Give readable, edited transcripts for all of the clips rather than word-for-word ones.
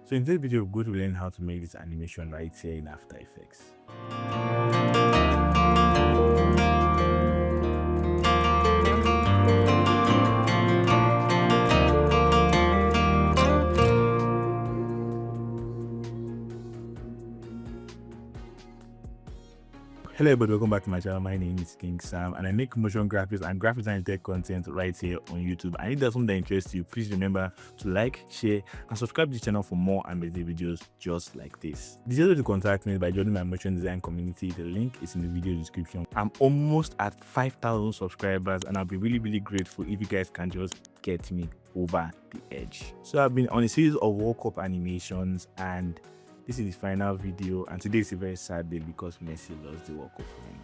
So in this video, we're going to learn how to make this animation right here in After Effects. Hello everybody, welcome back to my channel. My name is 𝗵𝗵𝗵𝗶 and I make motion graphics and graphics and tech content right here on YouTube. And if there's something that interests you, please remember to like, share and subscribe to this channel for more amazing videos just like this. The easiest way to contact me is by joining my motion design community. The link is in the video description. I'm almost at 5,000 subscribers and I'll be really grateful if you guys can just get me over the edge. So I've been on a series of World Cup animations and this is the final video, and today is a very sad day because Messi lost the World Cup for him.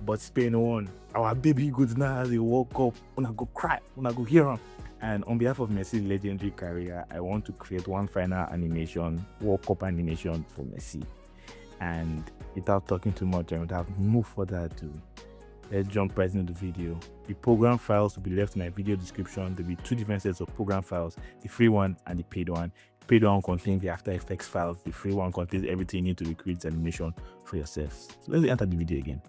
But Spain won. Our baby goods now has a World Cup. Wanna go cry, wanna go hear him. And on behalf of Messi's legendary career, I want to create one final animation, World Cup animation for Messi. And without talking too much and without no further ado, let's jump right into the video. The program files will be left in my video description. There'll be two different sets of program files, the free one and the paid one. The paid one contains the After Effects files. The free one contains everything you need to recreate this animation for yourself. So let's enter the video again.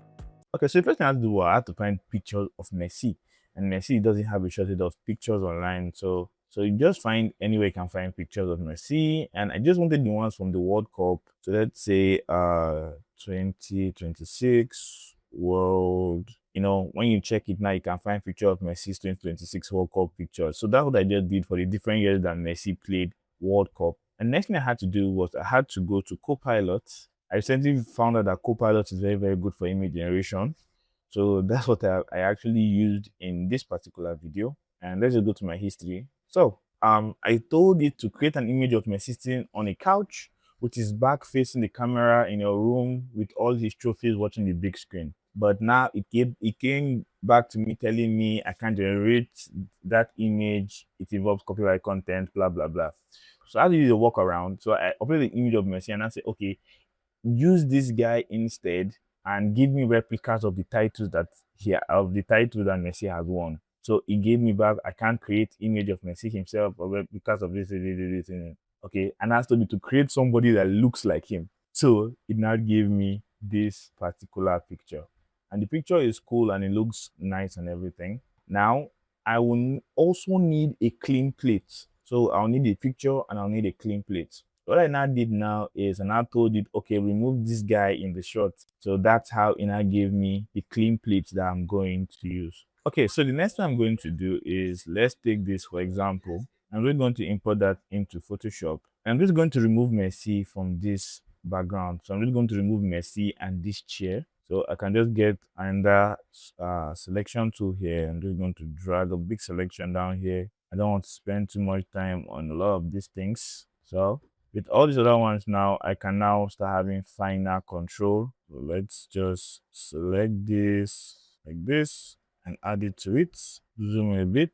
Okay, so the first thing I have to do, I have to find pictures of Messi. And Messi doesn't have a shortage of pictures online. So you just find anywhere you can find pictures of Messi. And I just wanted the ones from the World Cup. So let's say 2026 World. You know, when you check it now, you can find picture of Messi's 2026 World Cup pictures. So that's what I just did for the different years that Messi played World Cup. And next thing I had to do was I had to go to Copilot. I recently found out that Copilot is very good for image generation. So that's what I actually used in this particular video. And let's just go to my history. So I told it to create an image of Messi sitting on a couch, which is back facing the camera in your room with all his trophies watching the big screen. But now it came back to me telling me I can't generate that image. It involves copyright content, blah blah. So I did a workaround. So I uploaded the image of Messi and I said, okay, use this guy instead and give me replicas of the titles that Messi has won. So it gave me back. I can't create image of Messi himself or replicas of this. Okay, and asked me to create somebody that looks like him. So it now gave me this particular picture. And the picture is cool and it looks nice and everything. Now, I will also need a clean plate. So I'll need a picture and I'll need a clean plate. What I now did now is, and I told it, okay, remove this guy in the shot. So that's how it now gave me the clean plate that I'm going to use. Okay, so the next thing I'm going to do is, let's take this for example, and we're going to import that into Photoshop. I'm just going to remove Messi from this background. So I'm just going to remove Messi and this chair. So I can just get another selection tool here. I'm just going to drag a big selection down here. I don't want to spend too much time on a lot of these things. So with all these other ones now, I can now start having finer control. So let's just select this like this and add it to it. Zoom a bit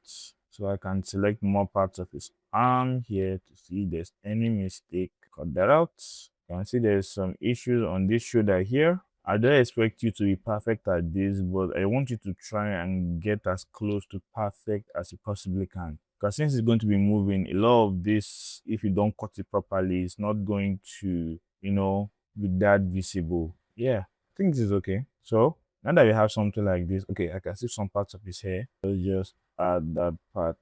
so I can select more parts of his arm here to see if there's any mistake. Cut that out. You can see there's some issues on this shoulder here. I don't expect you to be perfect at this, but I want you to try and get as close to perfect as you possibly can. Because since it's going to be moving, a lot of this, if you don't cut it properly, it's not going to, you know, be that visible. Yeah, I think this is okay. So now that we have something like this, okay, I can see some parts of his hair. Let's just add that part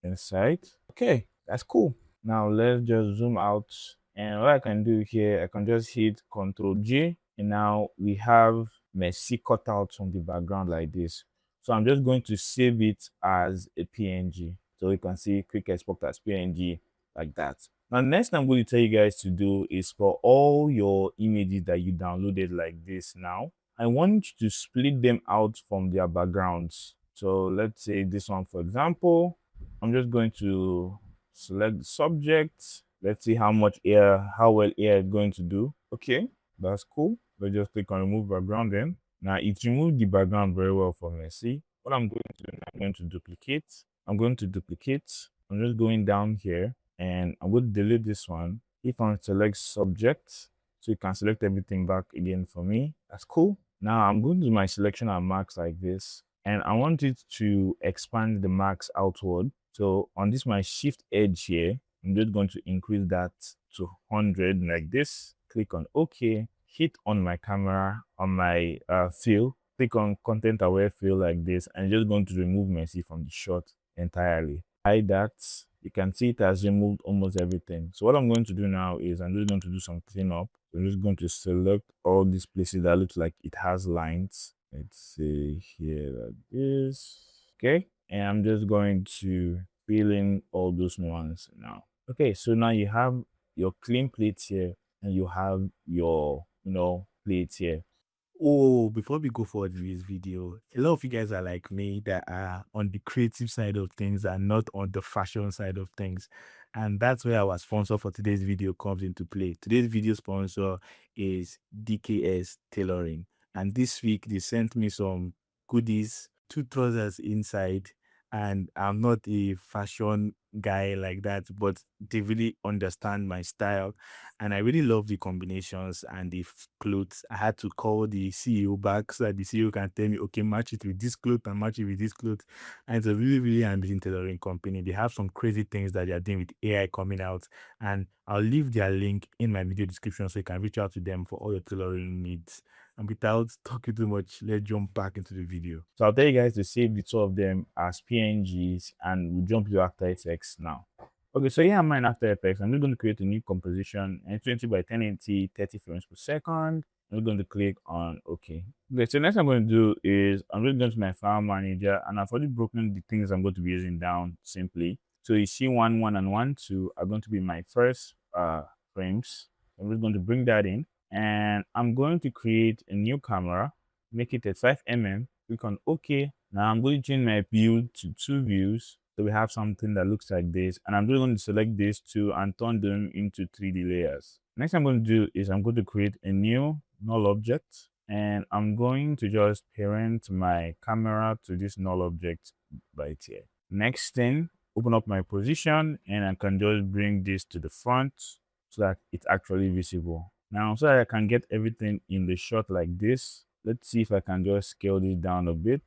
inside. Okay, that's cool. Now let's just zoom out. And what I can do here, I can just hit Ctrl J. And now we have Messi cut out from the background like this. So I'm just going to save it as a PNG. So you can see quick export as PNG like that. Now, the next thing I'm going to tell you guys to do is for all your images that you downloaded like this now, I want you to split them out from their backgrounds. So let's say this one, for example, I'm just going to select the subject. Let's see how well air is going to do. Okay, that's cool. Let's just click on remove background then. Now it removed the background very well for Messi. What I'm going to do, I'm going to duplicate. I'm just going down here and I'm going to delete this one. If I select subject, so you can select everything back again for me. That's cool. Now I'm going to do my selection and marks like this. And I want it to expand the marks outward. So on this, my shift edge here, I'm just going to increase that to 100 like this. Click on OK. Hit on my camera, on my fill. Click on content aware fill like this, and just going to remove Messi from the shot entirely. Hide that. You can see it has removed almost everything. So what I'm going to do now is I'm just going to do some cleanup. I'm just going to select all these places that looks like it has lines. Let's say here like this. Okay. And I'm just going to fill in all those ones now. Okay, so now you have your clean plates here and you have your, plates here. Oh, before we go forward with this video, a lot of you guys are like me that are on the creative side of things and not on the fashion side of things. And that's where our sponsor for today's video comes into play. Today's video sponsor is DKS Tailoring. And this week they sent me some goodies, 2 trousers inside. And I'm not a fashion guy like that, but they really understand my style. And I really love the combinations and the clothes. I had to call the CEO back so that the CEO can tell me, okay, match it with this cloth and match it with this cloth. And it's a really, really amazing tailoring company. They have some crazy things that they are doing with AI coming out. And I'll leave their link in my video description so you can reach out to them for all your tailoring needs. And without talking too much, let's jump back into the video. So I'll tell you guys to save the two of them as PNGs and we'll jump to After Effects now. Okay, so here am I in After Effects. I'm just going to create a new composition and 20 by 1080, 30 frames per second. I'm going to click on OK. Okay, so next I'm going to do is I'm just going to my file manager and I've already broken the things I'm going to be using down simply. So you see 1, 1, and 1, 2 are going to be my first frames. I'm just going to bring that in and I'm going to create a new camera, make it at 5mm, click on OK. Now I'm going to change my view to 2 views. So we have something that looks like this, and I'm just going to select these two and turn them into 3D layers. Next I'm going to do is I'm going to create a new null object, and I'm going to just parent my camera to this null object right here. Next thing, open up my position, and I can just bring this to the front so that it's actually visible. Now, so that I can get everything in the shot like this, let's see if I can just scale this down a bit.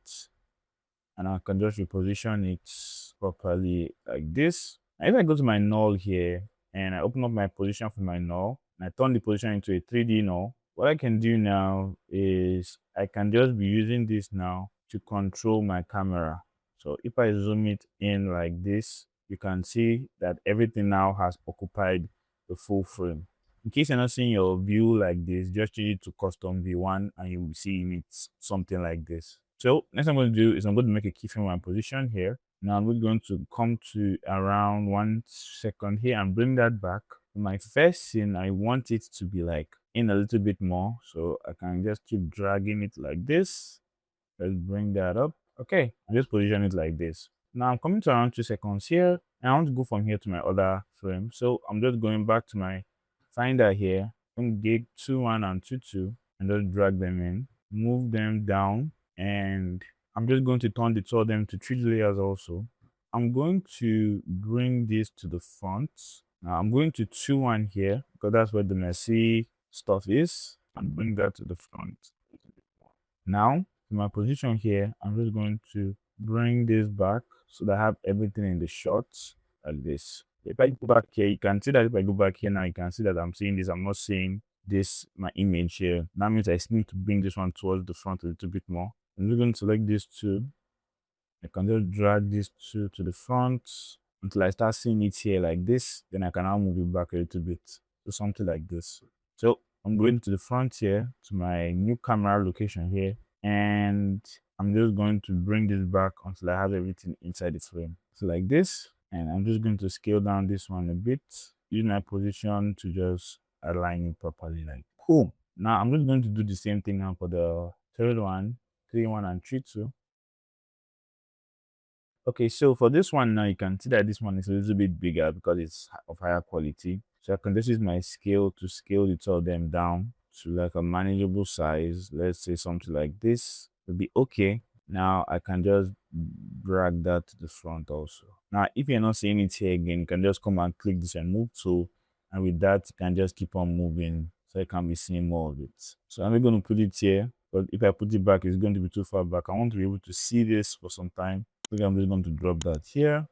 And I can just reposition it properly like this. And if I go to my null here and I open up my position for my null and I turn the position into a 3D null, what I can do now is I can just be using this now to control my camera. So if I zoom it in like this, you can see that everything now has occupied the full frame. In case you're not seeing your view like this, just change it to custom V1 and you will see it's something like this. So next I'm going to do is I'm going to make a keyframe on position here. Now I'm going to come to around 1 second here and bring that back. My first scene, I want it to be like in a little bit more. So I can just keep dragging it like this. Let's bring that up. Okay, I just position it like this. Now I'm coming to around 2 seconds here. And I want to go from here to my other frame. So I'm just going back to my finder here. I'm going to get 2, 1 and 2, 2 and just drag them in. Move them down. And I'm just going to turn the two of them to 3D layers also. I'm going to bring this to the front. Now I'm going to 2, 1 here because that's where the Messi stuff is, and bring that to the front. Now, in my position here, I'm just going to bring this back so that I have everything in the shots like this. If I go back here, you can see that if I go back here now, you can see that I'm seeing this. I'm not seeing this, my image here. That means I need to bring this one towards the front a little bit more. I'm just going to select these two. I can just drag these two to the front until I start seeing it here like this. Then I can now move it back a little bit to something like this. So I'm going to the front here to my new camera location here. And I'm just going to bring this back until I have everything inside the frame. So like this. And I'm just going to scale down this one a bit. Use my position to just align it properly like boom. Now I'm just going to do the same thing now for the third one, 3, 1 and 3, 2. Okay, so for this one now, you can see that this one is a little bit bigger because it's of higher quality. So I can just use my scale to scale the two of them down to like a manageable size. Let's say something like this will be okay. Now I can just drag that to the front also. Now, if you're not seeing it here again, you can just come and click this and move tool. And with that, you can just keep on moving so you can be seeing more of it. So I'm going to put it here, but if I put it back, it's going to be too far back. I want to be able to see this for some time. So I'm just going to drop that here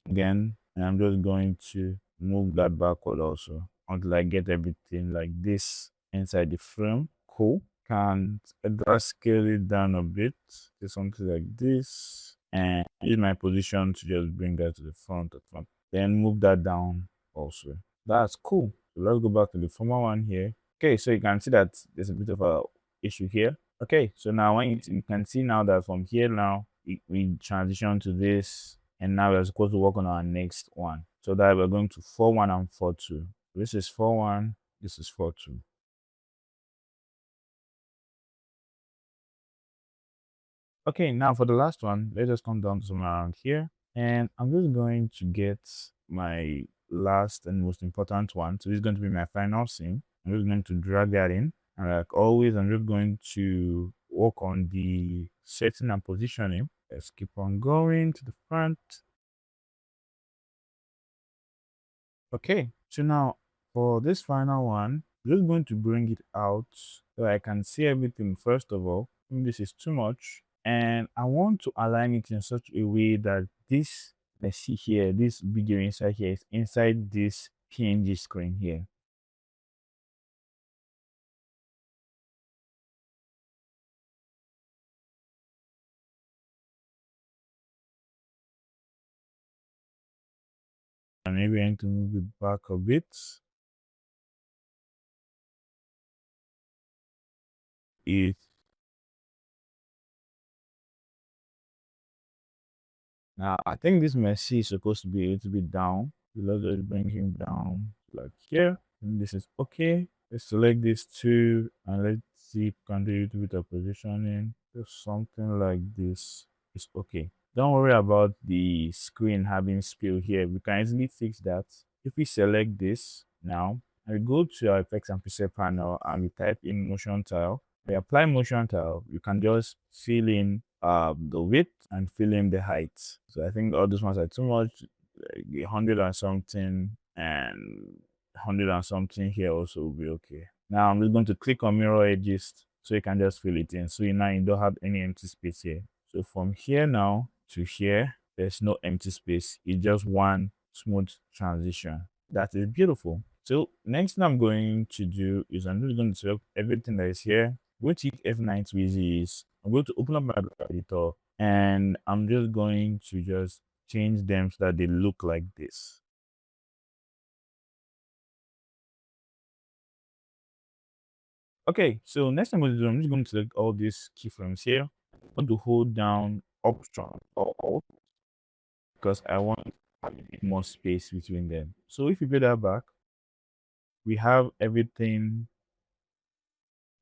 again, and I'm just going to move that backward also until I get everything like this inside the frame. Cool. Can I scale it down a bit to something like this and use my position to just bring that to the front at front. Then move that down also. That's cool. So let's go back to the former one here. Okay, so you can see that there's a bit of a issue here. Okay, so now when you can see now that from here now we transition to this, and now we're supposed to work on our next one. So that we're going to 4-1 and 4-2. This is 4-1, this is 4-2. Okay, now for the last one, let's just come down to somewhere around here. And I'm just going to get my last and most important one. So this is going to be my final scene. I'm just going to drag that in. And like always, I'm just going to work on the setting and positioning. Let's keep on going to the front. Okay, so now for this final one, I'm just going to bring it out so I can see everything first of all. This is too much. And I want to align it in such a way that this, let's see here, this video inside here is inside this PNG screen here. And maybe I need to move it back a bit. It Now I think this Messi is supposed to be a little bit down. Let's just bring him down like here. And this is okay. Let's select these two and let's see if we can do a little bit of positioning. Just something like this is okay. Don't worry about the screen having spill here. We can easily fix that. If we select this now and we go to our effects and preset panel and we type in motion tile, we apply motion tile, you can just fill in the width and fill in the height. So I think all these ones are too much, like 100 and something and 100 and something here also will be okay. Now I'm just going to click on mirror edges so you can just fill it in. So now you don't have any empty space here. So from here now to here, there's no empty space. It's just one smooth transition. That is beautiful. So next thing I'm going to do is I'm just going to select everything that is here. Go to F9 tweezers. I'm going to open up my editor and I'm just going to just change them so that they look like this. Okay, so next I'm going to do, I'm just going to select all these keyframes here. I'm going to hold down Option or Alt because I want a bit more space between them. So if you go that back, we have everything.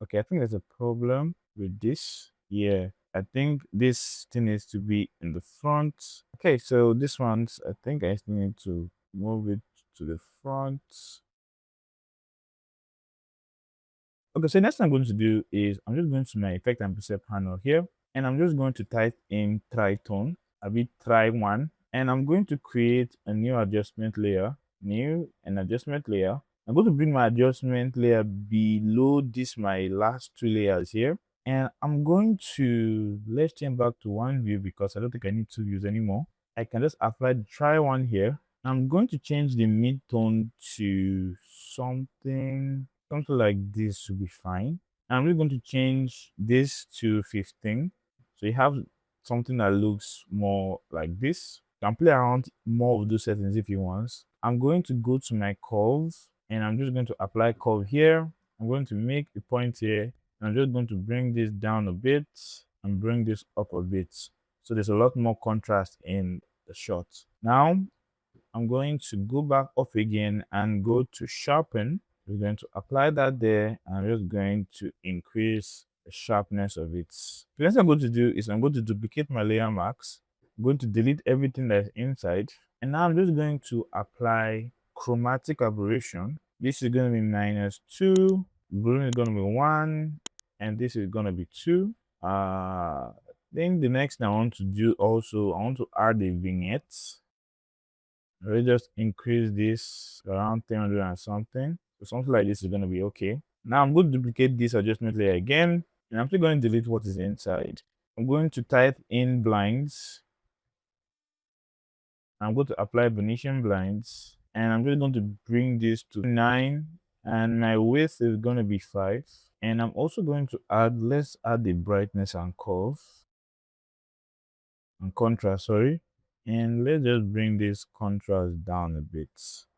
Okay, I think there's a problem with this. Yeah, I think this thing needs to be in the front. Okay, so this one's, I think I still need to move it to the front. Okay, so next thing I'm going to do is I'm just going to my effect and preset panel here, and I'm just going to type in tritone, try one, and I'm going to create a new adjustment layer, adjustment layer. I'm going to bring my adjustment layer below this, my last two layers here. And I'm going to, let's change back to one view because I don't think I need two views anymore. I can just apply the try one here. I'm going to change the mid-tone to something like this should be fine. I'm really going to change this to 15. So you have something that looks more like this. You can play around more of those settings if you want. I'm going to go to my curve and I'm just going to apply curve here. I'm going to make a point here. I'm just going to bring this down a bit and bring this up a bit. So there's a lot more contrast in the shot. Now I'm going to go back off again and go to sharpen. We're going to apply that there and we're just going to increase the sharpness of it. The next thing I'm going to do is I'm going to duplicate my layer marks. I'm going to delete everything that's inside. And now I'm just going to apply chromatic aberration. This is going to be -2, blue is going to be 1, and this is going to be 2. Then the next thing I want to do also, I want to add a vignette. We'll just increase this around 300 and something. So something like this is going to be okay. Now I'm going to duplicate this adjustment layer again, and I'm still going to delete what is inside. I'm going to type in blinds. I'm going to apply Venetian blinds, and I'm just going to bring this to 9, and my width is going to be 5. And I'm also going to add, let's add the brightness and curve and contrast, sorry. And let's just bring this contrast down a bit.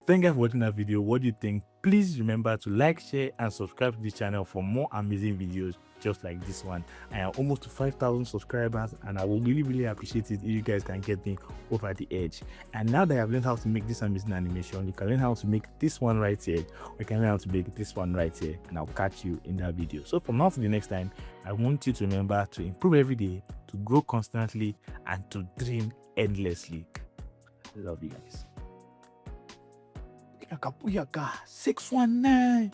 Thank you for watching that video. What do you think? Please remember to like, share, and subscribe to this channel for more amazing videos just like this one. I am almost to 5,000 subscribers, and I will really appreciate it if you guys can get me over the edge. And now that I've learned how to make this amazing animation, you can learn how to make this one right here, or you can learn how to make this one right here, and I'll catch you in that video. So from now to the next time, I want you to remember to improve every day, to grow constantly, and to dream endlessly. Love you guys. 619